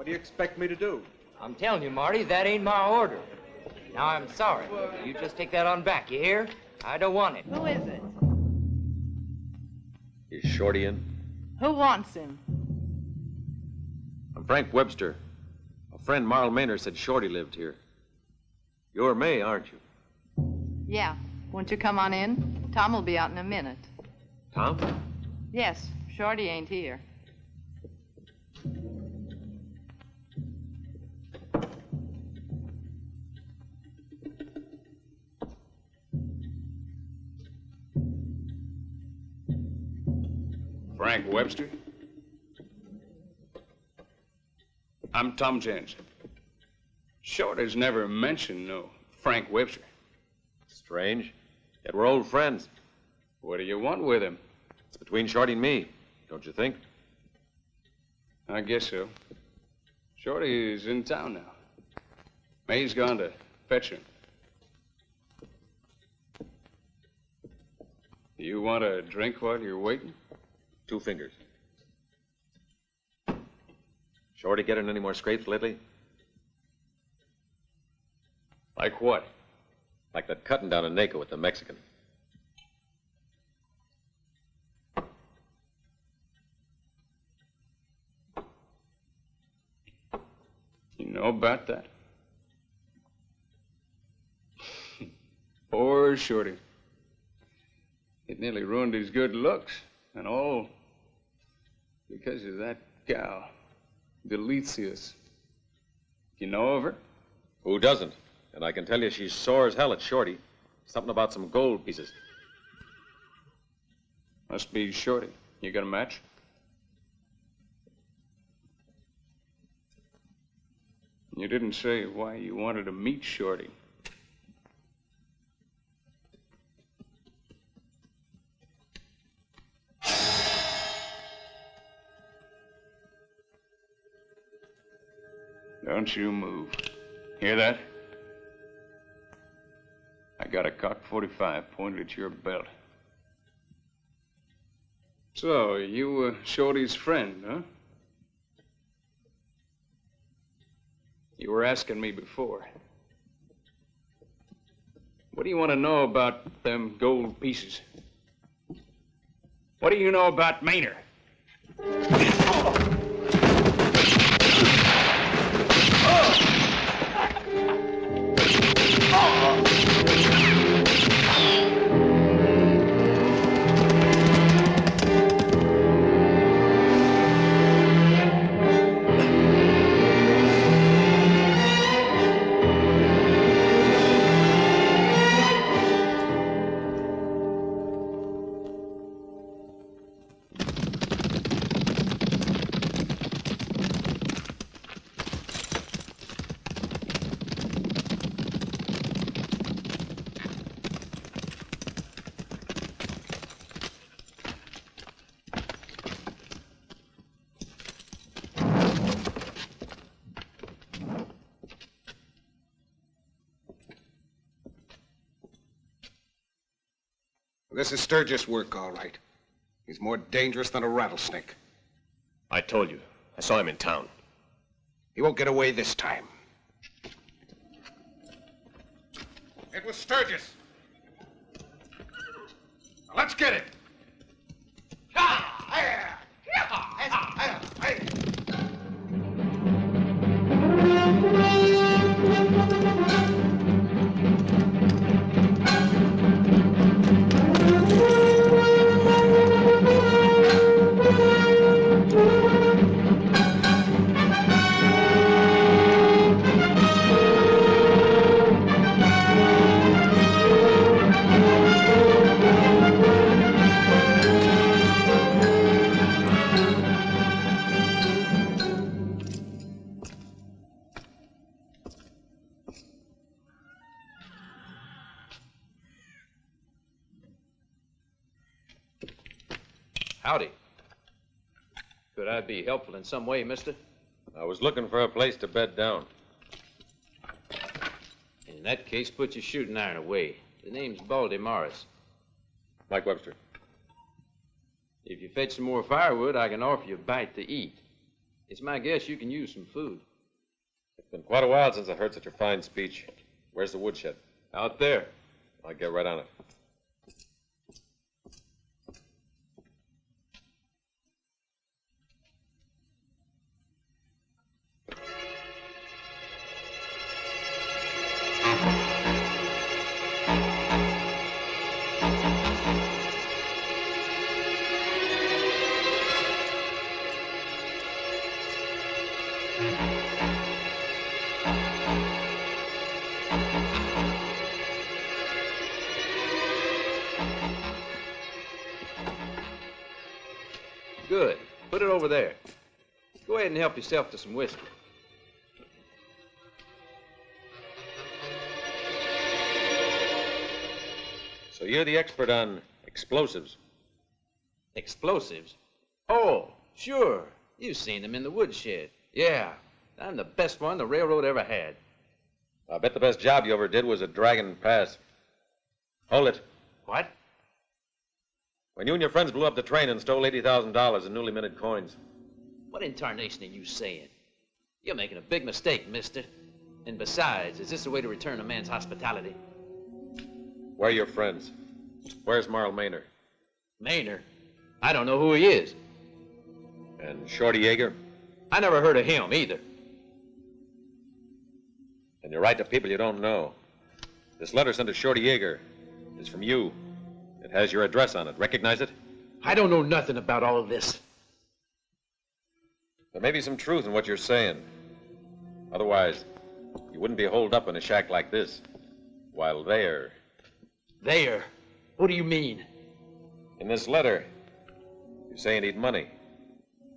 What do you expect me to do? I'm telling you, Marty, that ain't my order. Now, I'm sorry. You just take that on back, you hear? I don't want it. Who is it? Is Shorty in? Who wants him? I'm Frank Webster. A friend, Marl Maynard, said Shorty lived here. You're May, aren't you? Yeah. Won't you come on in? Tom will be out in a minute. Tom? Yes, Shorty ain't here. Frank Webster? I'm Tom Jensen. Shorty's never mentioned no Frank Webster. Strange. Yet we're old friends. What do you want with him? It's between Shorty and me, don't you think? I guess so. Shorty's in town now. May's gone to fetch him. You want a drink while you're waiting? 2 fingers. Shorty getting any more scrapes lately? Like what? Like that cutting down in Naco with the Mexican. You know about that? Poor Shorty. It nearly ruined his good looks, and all because of that gal, Delicious. You know of her? Who doesn't? And I can tell you she's sore as hell at Shorty. Something about some gold pieces. Must be Shorty. You got a match? You didn't say why you wanted to meet Shorty. Don't you move. Hear that? I got a cocked .45 pointed at your belt. So, you were Shorty's friend, huh? You were asking me before. What do you want to know about them gold pieces? What do you know about Maynard? This is Sturgis' work, all right. He's more dangerous than a rattlesnake. I told you. I saw him in town. He won't get away this time. It was Sturgis. Now, let's get it. Howdy. Could I be helpful in some way, mister? I was looking for a place to bed down. In that case, put your shooting iron away. The name's Baldy Morris. Mike Webster. If you fetch some more firewood, I can offer you a bite to eat. It's my guess you can use some food. It's been quite a while since I heard such a fine speech. Where's the woodshed? Out there. I'll get right on it. Good. Put it over there. Go ahead and help yourself to some whiskey. So you're the expert on explosives? Explosives? Oh, sure. You've seen them in the woodshed. Yeah, I'm the best one the railroad ever had. I bet the best job you ever did was at Dragon Pass. Hold it. What? When you and your friends blew up the train and stole $80,000 in newly minted coins. What in tarnation are you saying? You're making a big mistake, mister. And besides, is this a way to return a man's hospitality? Where are your friends? Where's Marl Maynor? Maynor? I don't know who he is. And Shorty Yeager? I never heard of him either. And you write to people you don't know. This letter sent to Shorty Yeager is from you. It has your address on it. Recognize it? I don't know nothing about all of this. There may be some truth in what you're saying. Otherwise, you wouldn't be holed up in a shack like this. While there... There? What do you mean? In this letter, you say you need money.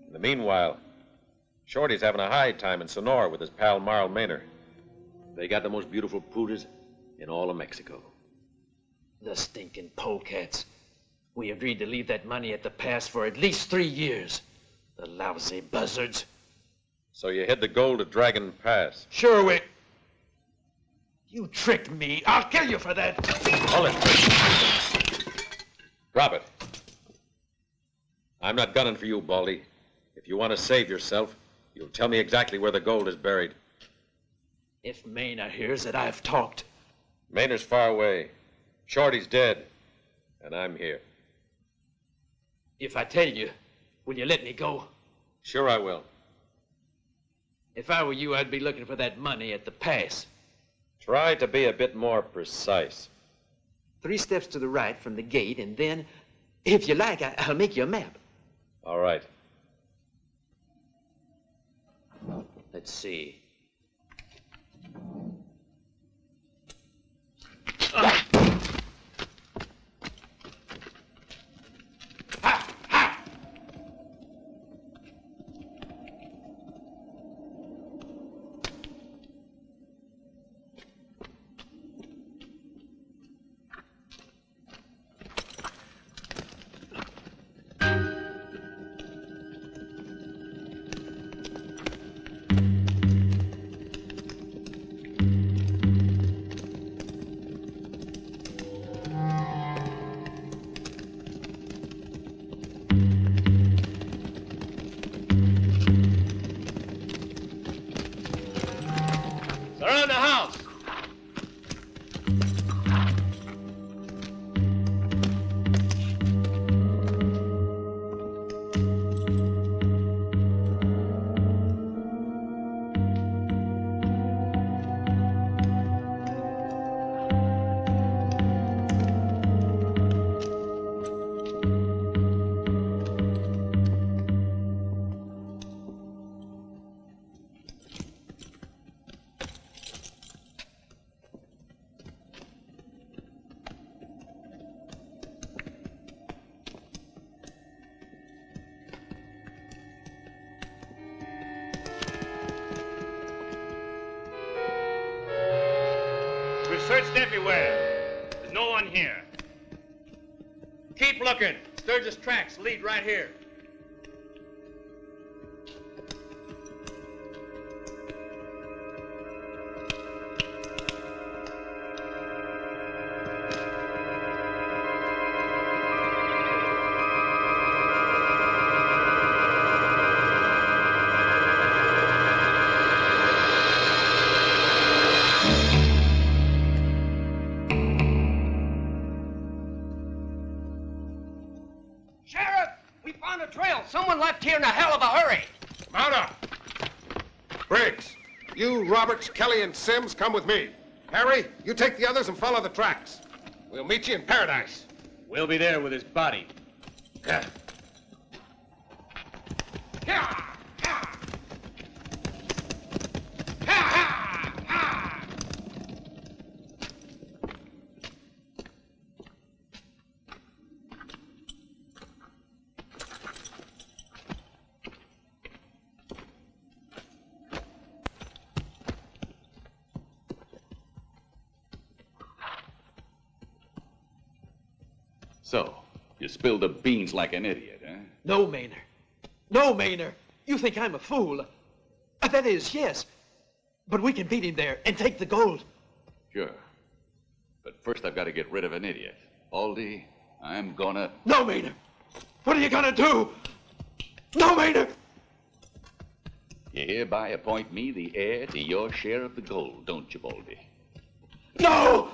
In the meanwhile, Shorty's having a high time in Sonora with his pal Marl Maynor. They got the most beautiful poodles in all of Mexico. The stinking polecats. We agreed to leave that money at the pass for at least 3 years. The lousy buzzards. So you hid the gold at Dragon Pass? Sure we... You tricked me. I'll kill you for that. Hold it. Drop it. I'm not gunning for you, Baldy. If you want to save yourself, you'll tell me exactly where the gold is buried. If Maynor hears that I've talked... Maynor's far away. Shorty's dead. And I'm here. If I tell you, will you let me go? Sure I will. If I were you, I'd be looking for that money at the pass. Try to be a bit more precise. 3 steps to the right from the gate, and then, if you like, I'll make you a map. All right. Let's see. We've searched everywhere. There's no one here. Keep looking. Sturgis tracks lead right here. Someone left here in a hell of a hurry. Mount up. Briggs, you, Roberts, Kelly, and Sims, come with me. Harry, you take the others and follow the tracks. We'll meet you in Paradise. We'll be there with his body. Yeah. So, you spilled the beans like an idiot, huh? No, Maynard. No, Maynard. You think I'm a fool. That is, yes. But we can beat him there and take the gold. Sure. But first I've got to get rid of an idiot. Baldy, I'm gonna... No, Maynard. What are you gonna do? No, Maynard. You hereby appoint me the heir to your share of the gold, don't you, Baldy? No!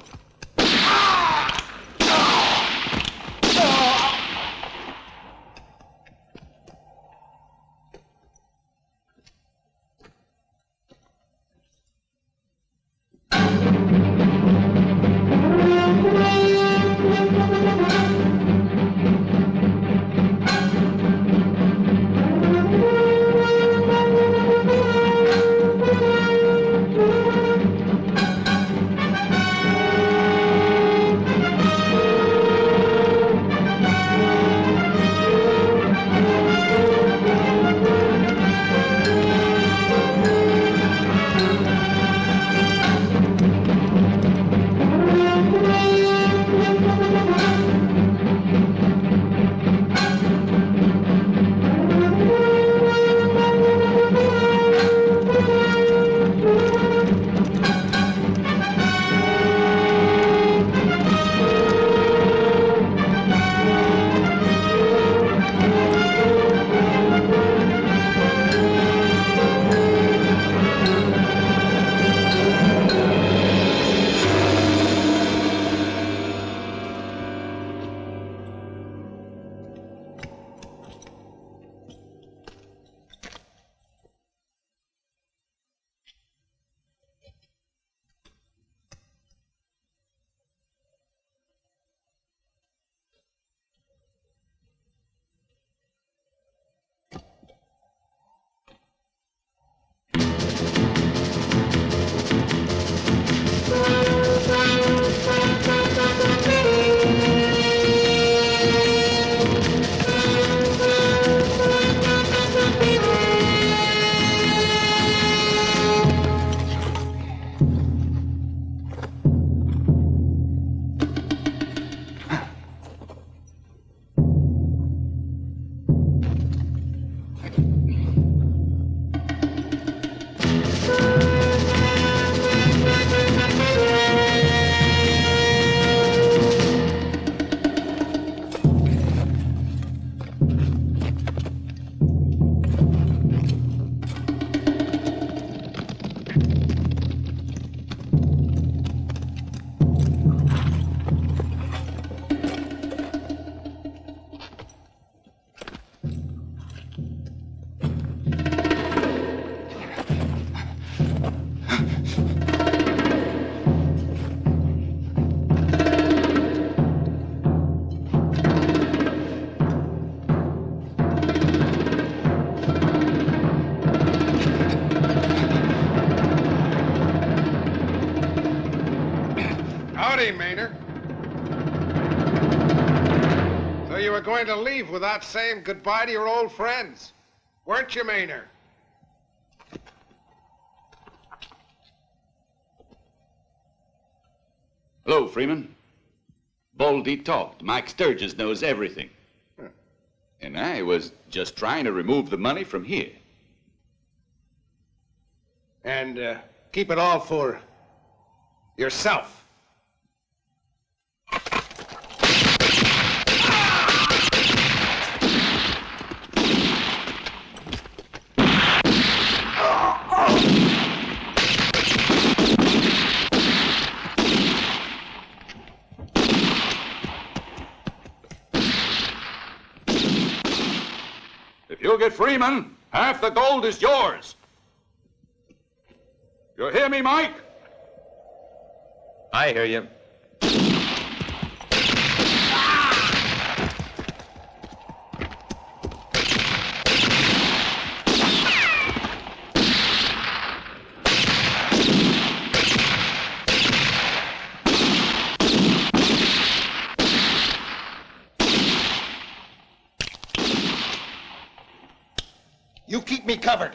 Maynard. So you were going to leave without saying goodbye to your old friends, weren't you, Maynard? So, Freeman, Baldy talked. Mike Sturgis knows everything. Huh. And I was just trying to remove the money from here. And keep it all for yourself. If you'll get Freeman, half the gold is yours. You hear me, Mike? I hear you. You keep me covered.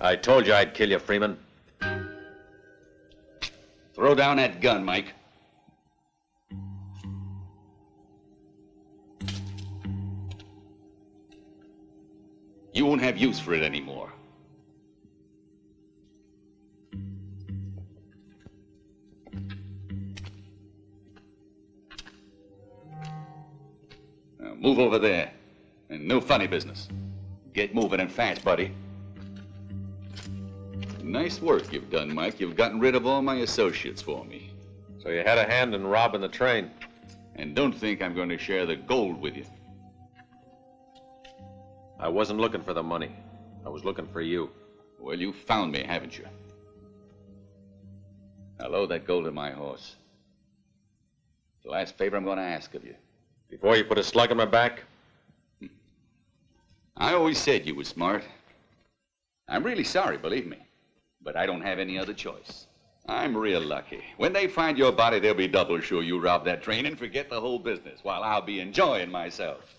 I told you I'd kill you, Freeman. Throw down that gun, Mike. You won't have use for it anymore. Now move over there. And no funny business. Get moving and fast, buddy. Nice work you've done, Mike. You've gotten rid of all my associates for me. So you had a hand in robbing the train. And don't think I'm going to share the gold with you. I wasn't looking for the money. I was looking for you. Well, you found me, haven't you? Now load that gold in my horse. The last favor I'm going to ask of you. Before you put a slug in my back? I always said you were smart. I'm really sorry, believe me. But I don't have any other choice. I'm real lucky. When they find your body, they'll be double sure you robbed that train and forget the whole business, while I'll be enjoying myself.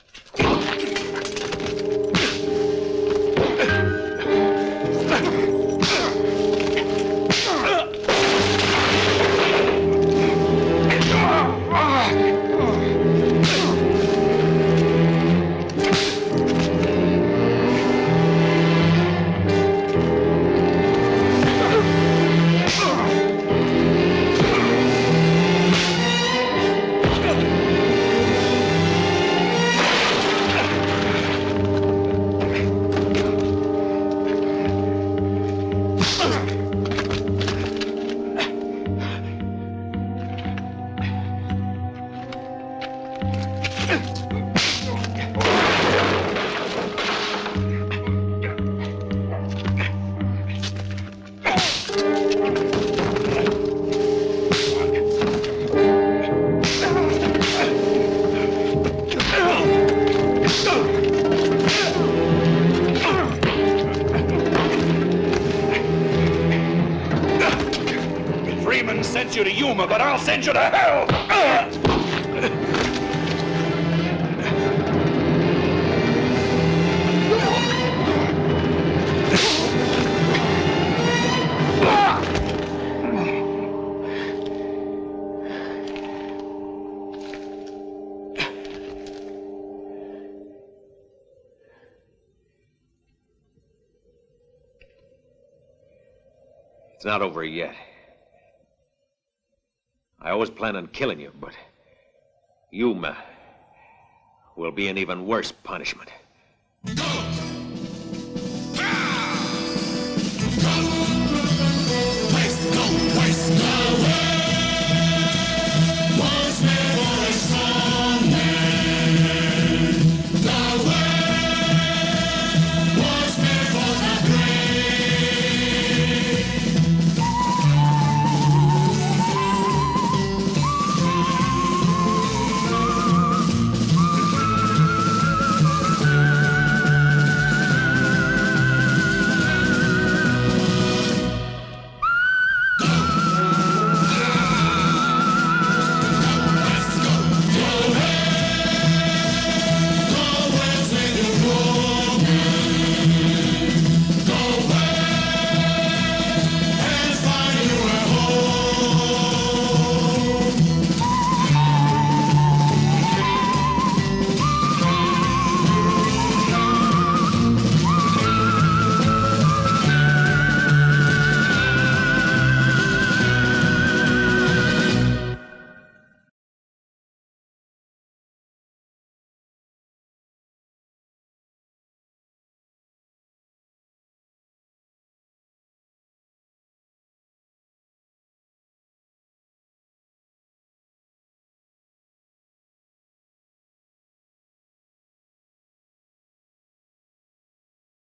Sent you to Yuma, but I'll send you to hell! It's not over yet. I always planned on killing you, but Yuma will be an even worse punishment.